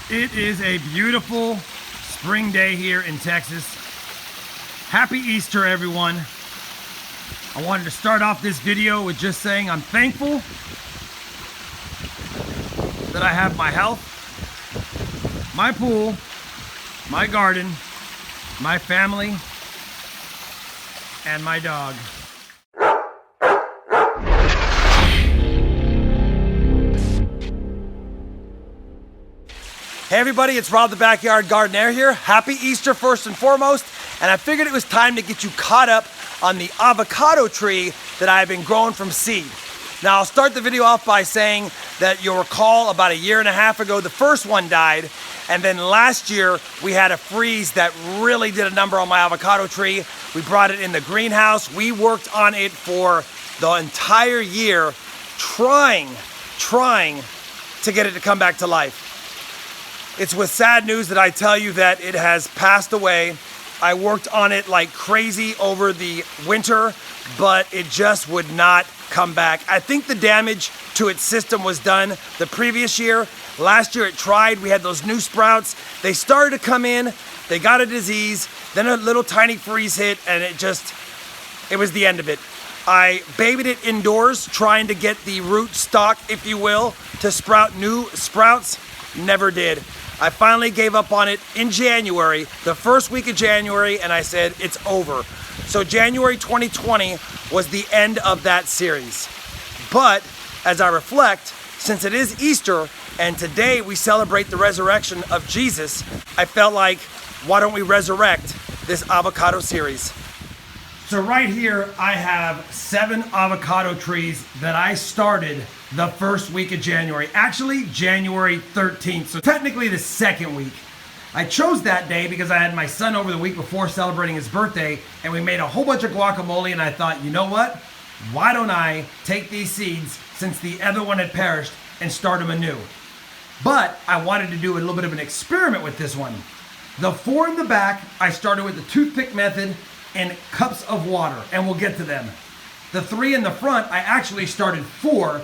It is a beautiful spring day here in Texas. Happy Easter, everyone. I wanted to start off this video with just saying I'm thankful that I have my health, my pool, my garden, my family, and my dog. Hey everybody, it's Rob the Backyard Gardener here. Happy Easter first and foremost, and I figured it was time to get you caught up on the avocado tree that I've been growing from seed. Now I'll start the video off by saying that you'll recall about a year and a half ago the first one died, and then last year we had a freeze that really did a number on my avocado tree. We brought it in the greenhouse. We worked on it for the entire year trying to get it to come back to life. It's with sad news that I tell you that it has passed away. I worked on it like crazy over the winter, but it just would not come back. I think the damage to its system was done the previous year. Last year it tried. We had those new sprouts. They started to come in. They got a disease. Then a little tiny freeze hit, and it was the end of it. I babied it indoors, trying to get the root stock, if you will, to sprout new sprouts. Never did. I finally gave up on it in January, the first week of January, and I said, it's over. So January 2020 was the end of that series. But as I reflect, since it is Easter, and today we celebrate the resurrection of Jesus, I felt like, why don't we resurrect this avocado series? So right here, I have 7 avocado trees that I started the first week of January. Actually, January 13th, so technically the second week. I chose that day because I had my son over the week before celebrating his birthday, and we made a whole bunch of guacamole, and I thought, you know what? Why don't I take these seeds, since the other one had perished, and start them anew? But I wanted to do a little bit of an experiment with this one. The 4 in the back, I started with the toothpick method in cups of water, and we'll get to them. The 3 in the front, I actually started 4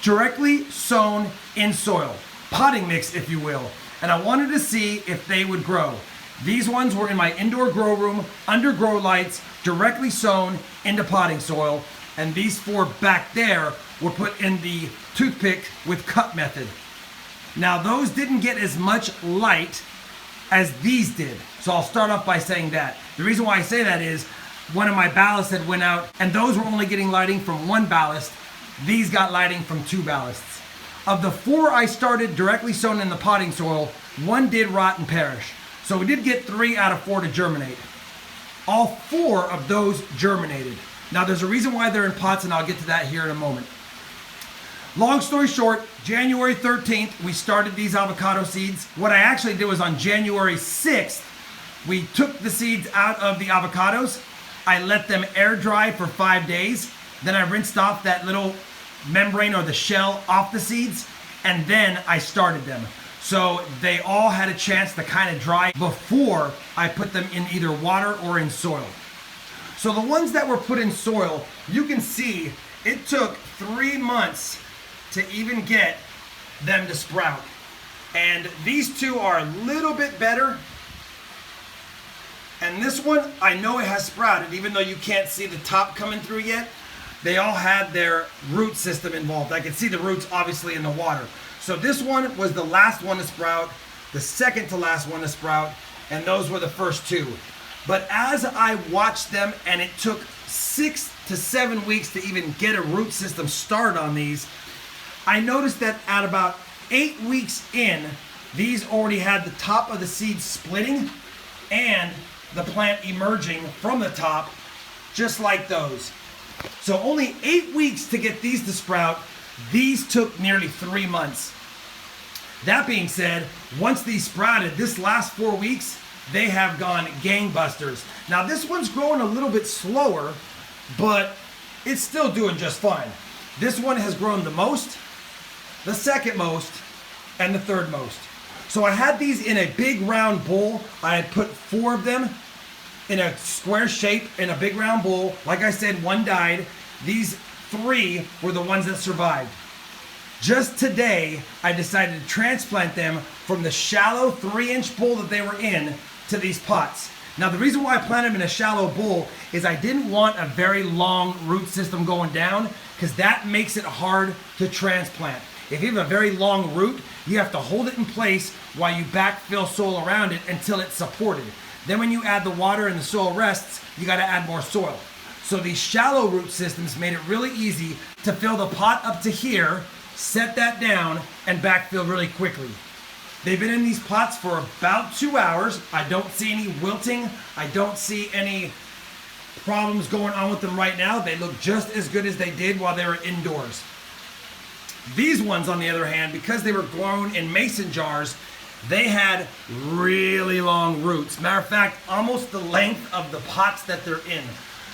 directly sown in soil, potting mix if you will, and I wanted to see if they would grow. These ones were in my indoor grow room, under grow lights, directly sown into potting soil, and these 4 back there were put in the toothpick with cup method. Now those didn't get as much light as these did, so I'll start off by saying that. The reason why I say that is one of my ballasts had went out, and those were only getting lighting from 1 ballast. These got lighting from 2 ballasts. Of the 4 I started directly sown in the potting soil, 1 did rot and perish. So we did get 3 out of 4 to germinate. All 4 of those germinated. Now there's a reason why they're in pots, and I'll get to that here in a moment. Long story short, January 13th, we started these avocado seeds. What I actually did was on January 6th, we took the seeds out of the avocados. I let them air dry for 5 days. Then I rinsed off that little membrane or the shell off the seeds, and then I started them. So they all had a chance to kind of dry before I put them in either water or in soil. So the ones that were put in soil, you can see it took 3 months to even get them to sprout. And these 2 are a little bit better. And this one, I know it has sprouted, even though you can't see the top coming through yet. They all had their root system involved. I could see the roots obviously in the water. So this one was the last one to sprout, the second to last one to sprout, and those were the first 2. But as I watched them, and it took 6 to 7 weeks to even get a root system started on these, I noticed that at about 8 weeks in, these already had the top of the seed splitting and the plant emerging from the top, just like those. So only 8 weeks to get these to sprout. These took nearly 3 months. That being said, once these sprouted, this last 4 weeks, they have gone gangbusters. Now this one's growing a little bit slower, but it's still doing just fine. This one has grown the most, the second most, and the third most. So I had these in a big round bowl. I had put 4 of them in a square shape in a big round bowl. Like I said, 1 died. These 3 were the ones that survived. Just today, I decided to transplant them from the shallow 3-inch bowl that they were in to these pots. Now, the reason why I planted them in a shallow bowl is I didn't want a very long root system going down, because that makes it hard to transplant. If you have a very long root, you have to hold it in place while you backfill soil around it until it's supported. Then when you add the water and the soil rests, you got to add more soil. So these shallow root systems made it really easy to fill the pot up to here, set that down, and backfill really quickly. They've been in these pots for about 2 hours. I don't see any wilting. I don't see any problems going on with them right now. They look just as good as they did while they were indoors. These ones, on the other hand, because they were grown in mason jars, they had really long roots. Matter of fact, almost the length of the pots that they're in.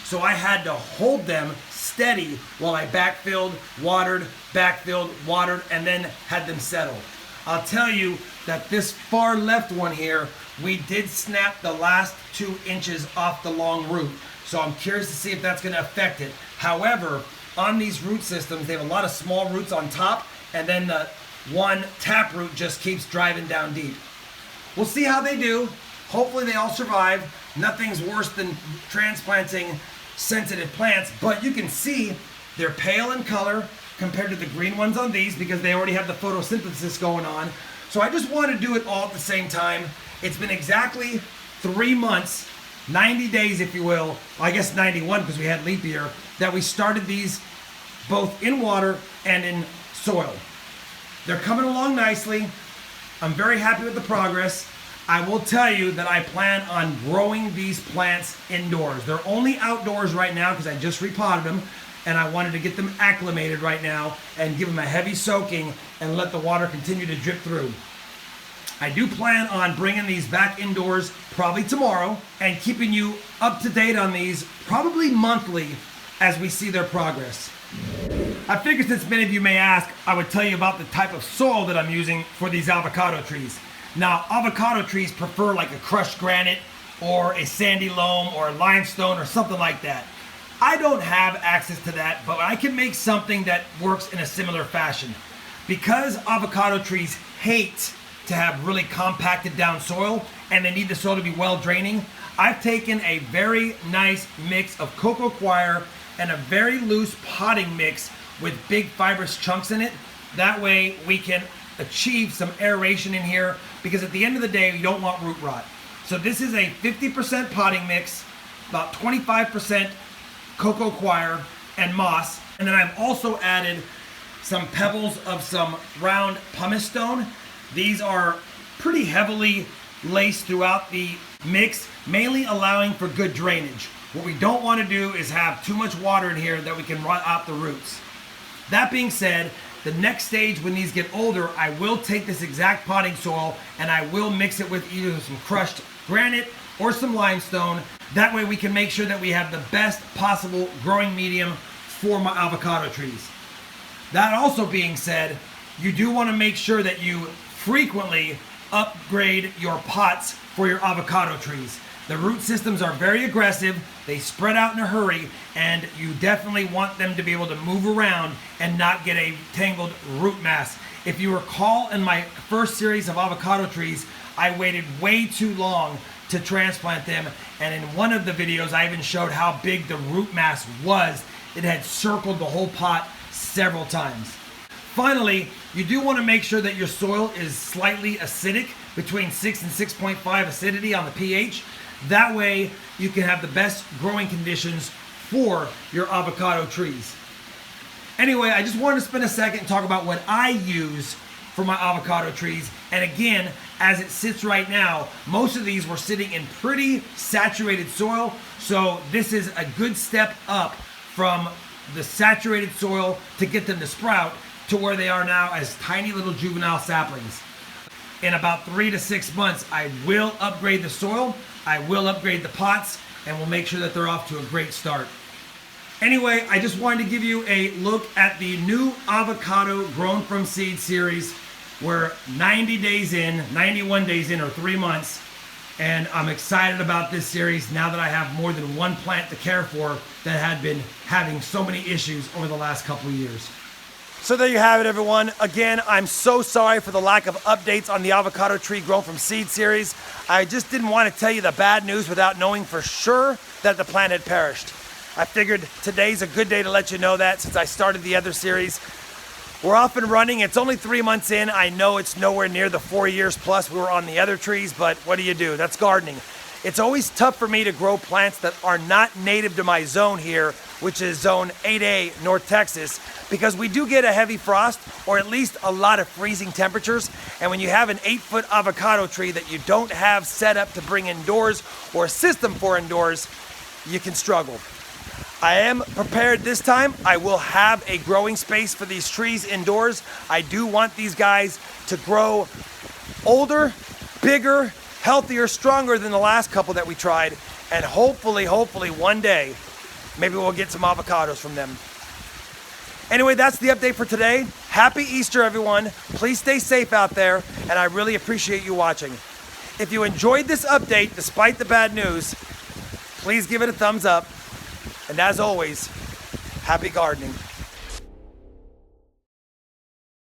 So I had to hold them steady while I backfilled, watered, and then had them settle. I'll tell you that this far left one here, we did snap the last 2 inches off the long root. So I'm curious to see if that's going to affect it. However, on these root systems, they have a lot of small roots on top, and then the one tap root just keeps driving down deep. We'll see how they do. Hopefully they all survive. Nothing's worse than transplanting sensitive plants, but you can see they're pale in color compared to the green ones on these because they already have the photosynthesis going on. So I just want to do it all at the same time. It's been exactly 3 months, 90 days if you will, I guess 91 because we had leap year, that we started these both in water and in soil. They're coming along nicely. I'm very happy with the progress. I will tell you that I plan on growing these plants indoors. They're only outdoors right now because I just repotted them and I wanted to get them acclimated right now and give them a heavy soaking and let the water continue to drip through. I do plan on bringing these back indoors probably tomorrow and keeping you up to date on these probably monthly as we see their progress. I figured since many of you may ask, I would tell you about the type of soil that I'm using for these avocado trees. Now, avocado trees prefer like a crushed granite or a sandy loam or a limestone or something like that. I don't have access to that, but I can make something that works in a similar fashion. Because avocado trees hate to have really compacted down soil and they need the soil to be well draining, I've taken a very nice mix of cocoa coir and a very loose potting mix with big fibrous chunks in it. That way we can achieve some aeration in here because at the end of the day, you don't want root rot. So this is a 50% potting mix, about 25% cocoa coir and moss. And then I've also added some pebbles of some round pumice stone. These are pretty heavily laced throughout the mix, mainly allowing for good drainage. What we don't want to do is have too much water in here that we can rot out the roots. That being said, the next stage when these get older, I will take this exact potting soil and I will mix it with either some crushed granite or some limestone. That way we can make sure that we have the best possible growing medium for my avocado trees. That also being said, you do want to make sure that you frequently upgrade your pots for your avocado trees. The root systems are very aggressive, they spread out in a hurry, and you definitely want them to be able to move around and not get a tangled root mass. If you recall in my first series of avocado trees, I waited way too long to transplant them, and in one of the videos I even showed how big the root mass was. It had circled the whole pot several times. Finally, you do want to make sure that your soil is slightly acidic, between 6 and 6.5 acidity on the pH. That way you can have the best growing conditions for your avocado trees. Anyway, I just wanted to spend a second and talk about what I use for my avocado trees. And again, as it sits right now, most of these were sitting in pretty saturated soil. So this is a good step up from the saturated soil to get them to sprout to where they are now as tiny little juvenile saplings. In about 3 to 6 months, I will upgrade the soil, I will upgrade the pots, and we'll make sure that they're off to a great start. Anyway, I just wanted to give you a look at the new avocado grown from seed series. We're 90 days in, 91 days in, or 3 months, and I'm excited about this series now that I have more than one plant to care for that had been having so many issues over the last couple of years. So there you have it, everyone. Again, I'm so sorry for the lack of updates on the avocado tree grown from seed series. I just didn't want to tell you the bad news without knowing for sure that the plant had perished. I figured today's a good day to let you know that since I started the other series. We're off and running. It's only 3 months in. I know it's nowhere near the 4 years plus we were on the other trees, but what do? That's gardening. It's always tough for me to grow plants that are not native to my zone here, which is zone 8A, North Texas, because we do get a heavy frost or at least a lot of freezing temperatures. And when you have an 8-foot avocado tree that you don't have set up to bring indoors or a system for indoors, you can struggle. I am prepared this time. I will have a growing space for these trees indoors. I do want these guys to grow older, bigger, healthier, stronger than the last couple that we tried. And hopefully one day, maybe we'll get some avocados from them. Anyway, that's the update for today. Happy Easter, everyone. Please stay safe out there, and I really appreciate you watching. If you enjoyed this update, despite the bad news, please give it a thumbs up. And as always, happy gardening.